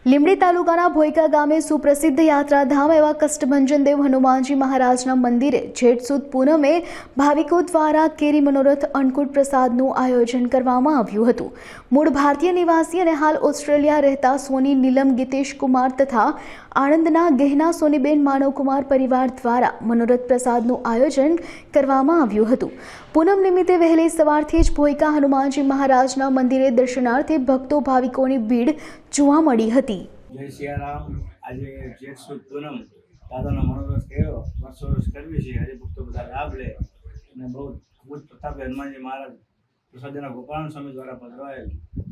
લીંબડી તાલુકાના ભોયકા ગામે સુપ્રસિદ્ધ યાત્રાધામ એવા કષ્ટભંજન દેવ હનુમાનજી મહારાજના મંદિરે જેઠ સુદ પૂનમે ભાવિકો દ્વારા કેરી મનોરથ અન્નકૂટ પ્રસાદનું આયોજન કરવામાં આવ્યું હતું। મૂળ ભારતીય નિવાસી અને હાલ ઓસ્ટ્રેલિયા રહેતા સોની નીલમ ગીતેશ કુમાર તથા આણંદના ગહેના સોનીબેન માનવકુમાર પરિવાર દ્વારા મનોરથ પ્રસાદનું આયોજન કરવામાં આવ્યું હતું। પૂનમ નિમિત્તે વહેલી સવારથી જ ભોયકા હનુમાનજી મહારાજના મંદિરે દર્શનાર્થે ભક્તો ભાવિકોની ભીડ જોવા મળી હતી। જય સિયારામ। આજે જેઠ સુદ પૂનમ દાદાનો મનોરથ કર્યો, વર્ષો વર્ષ કરવી છે। હરિભક્તો બધા લાભ લે અને બહુ ખૂબ જ પ્રતાપે હનુમાનજી મહારાજ પ્રસાદના ગોપાલ સ્વામી દ્વારા પધરાયેલ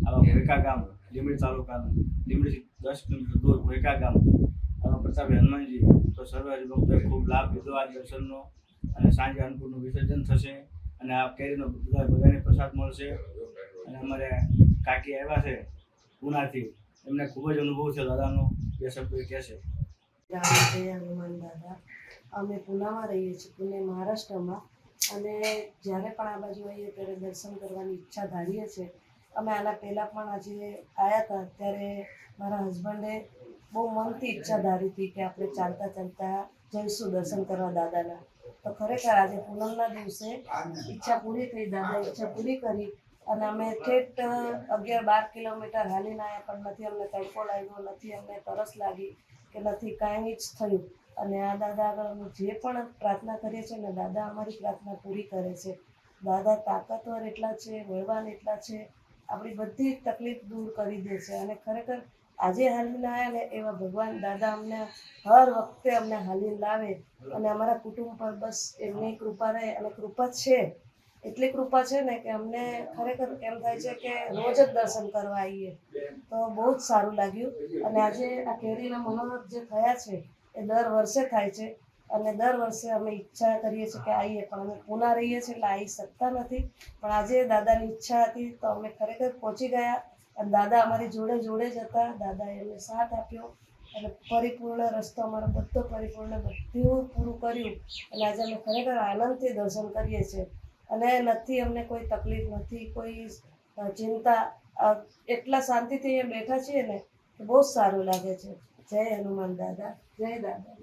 આવા ભોયકા ગામ લીંબડી તાલુકાનું લીંબડીથી 10 કિલોમીટર દૂર ભોયકા ગામ આવા પ્રતાપે હનુમાનજી તો સર્વ હરિભક્તોએ ખૂબ લાભ લીધો આ દર્શનનો। અને સાંજે અન્નકૂટનું વિસર્જન થશે અને આ કેરીનો બધાને પ્રસાદ મળશે। અને અમારે કાકી આવ્યા છે પૂનાથી, એમને ખૂબ જ અનુભવ છે દાદાનો, એ શબ્દો કહેશે। જય હનુમાન દાદા। અમે પૂનામાં રહીએ છીએ, પુણે મહારાષ્ટ્રમાં, અને જ્યારે પણ આ બાજુ આવીએ ત્યારે દર્શન કરવાની ઈચ્છા ધારીએ છીએ। અમે આના પહેલાં પણ આજે આવ્યા હતા ત્યારે મારા હસબન્ડે બહુ મનથી ઈચ્છા ધારી હતી કે આપણે ચાલતા ચાલતા જઈશું દર્શન કરવા દાદાના। તો ખરેખર આજે પૂનમના દિવસે ઈચ્છા પૂરી થઈ, દાદા ઈચ્છા પૂરી કરી અને અમે ઠેઠ 11-12 કિલોમીટર હાલીને આવ્યા, પણ નથી અમને તડકો લાગ્યો, નથી અમને તરસ લાગી કે નથી કાંઈ જ થયું। અને આ દાદા આગળ અમે જે પણ પ્રાર્થના કરીએ છીએ ને દાદા અમારી પ્રાર્થના પૂરી કરે છે। દાદા તાકાતવર એટલા છે, બળવાન એટલા છે, આપણી બધી તકલીફ દૂર કરી દે છે। અને ખરેખર આજે હાલીને આવ્યા ને એવા ભગવાન દાદા અમને હર વખતે અમને હાલીને લાવે અને અમારા કુટુંબ પર બસ એમની કૃપા રહે। અને કૃપા છે, એટલી કૃપા છે ને કે અમને ખરેખર એમ થાય છે કે રોજ જ દર્શન કરવા આવીએ, તો બહુ જ સારું લાગ્યું। અને આજે આ કેરીના મનોરથ જે થયા છે એ દર વર્ષે થાય છે અને દર વર્ષે અમે ઈચ્છા કરીએ છીએ કે આવીએ, પણ અમે પૂના રહીએ છીએ એટલે આવી શકતા નથી। પણ આજે દાદાની ઈચ્છા હતી તો અમે ખરેખર પહોંચી ગયા અને દાદા અમારી જોડે જોડે જ હતા। દાદાએ એમને સાથ આપ્યો અને પરિપૂર્ણ રસ્તો અમારો બધો પરિપૂર્ણ બધું પૂરું કર્યું અને આજે અમે ખરેખર આનંદથી દર્શન કરીએ છીએ અને નથી અમને કોઈ તકલીફ, નથી કોઈ ચિંતા, એટલા શાંતિથી અહીંયા બેઠા છીએ ને કે બહુ જ સારું લાગે છે। જય હનુમાન દાદા, જય દાદા।